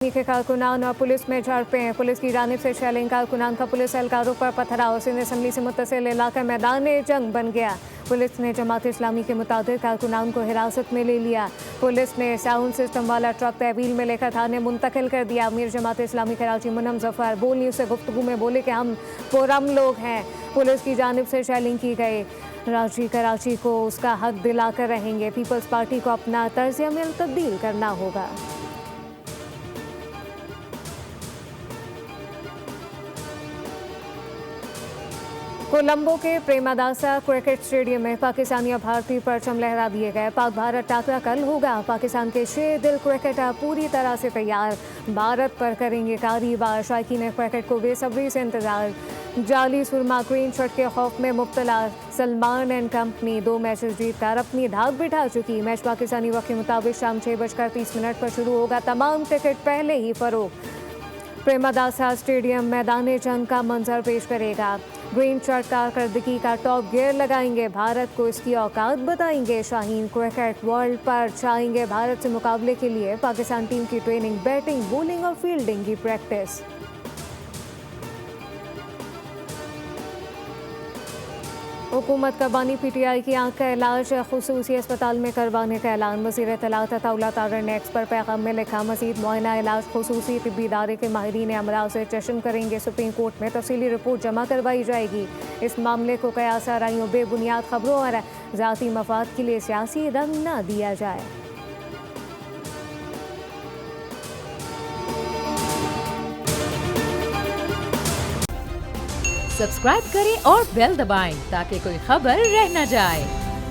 के कारकुनान और पुलिस में झड़पें। पुलिस की जानिब से शेलिंग, कारकुनान का पुलिस एहलकारों पर पथराव। सिंध असम्बली से मुत्तसिल इलाका मैदान जंग बन गया। पुलिस ने जमात इस्लामी के मुताबिक कारकुनान को हिरासत में ले लिया। पुलिस ने साउंड सिस्टम वाला ट्रक तहवील में लेकर थाने मुंतकिल कर दिया। अमीर जमात इस्लामी कराची मुनम जफर बोल न्यूज़ से गुफ्तगू में बोले कि हम पुरम लोग हैं। पुलिस की जानिब से शेलिंग की गई। रांची कराची को उसका हक दिलाकर रहेंगे। पीपल्स पार्टी को अपना तर्ज अमल तब्दील करना होगा। कोलंबो के प्रेमादासा क्रिकेट स्टेडियम में पाकिस्तानी और भारतीय परचम लहरा दिए गए। पाक भारत टाकरा कल होगा। पाकिस्तान के शेर दिल क्रिकेटर पूरी तरह से तैयार, भारत पर करेंगे कारी-वार। शायकीन क्रिकेट को बेसब्री से इंतजार। जाली सुरमा ग्रीन शर्ट के खौफ में मुब्तला सलमान एंड कंपनी 2 मैचेस जीतकर अपनी धाक बिठा चुकी। मैच पाकिस्तानी वक्त के मुताबिक शाम 6:30 पर शुरू होगा। तमाम टिकट पहले ही फरोख्त। प्रेमादासा स्टेडियम मैदान जंग का मंजर पेश करेगा। ग्रीन शर्ट कारकर्दगी का टॉप गियर लगाएंगे, भारत को इसकी औकात बताएंगे। शाहीन क्रिकेट वर्ल्ड पर जाएंगे भारत से मुकाबले के लिए। पाकिस्तान टीम की ट्रेनिंग, बैटिंग, बॉलिंग और फील्डिंग की प्रैक्टिस। हुकूमत का बानी PTI की आंख का इलाज खुसूसी अस्पताल में करवाने का ऐलान। वज़ीर इत्तलात अताउल्लाह तारिर ने एक्स पर पैगाम में लिखा, मज़ीद मुआयना इलाज खुसूसी तिब्बी इदारे के माहिरीन अमराज से चश्म करेंगे। सुप्रीम कोर्ट में तफसीली रिपोर्ट जमा करवाई जाएगी। इस मामले को कयास आराइयों, बेबुनियाद खबरों और ज़ाती मफाद के लिए सियासी रंग न दिया जाए। सब्सक्राइब करें और बेल दबाएं ताकि कोई खबर रह न जाए।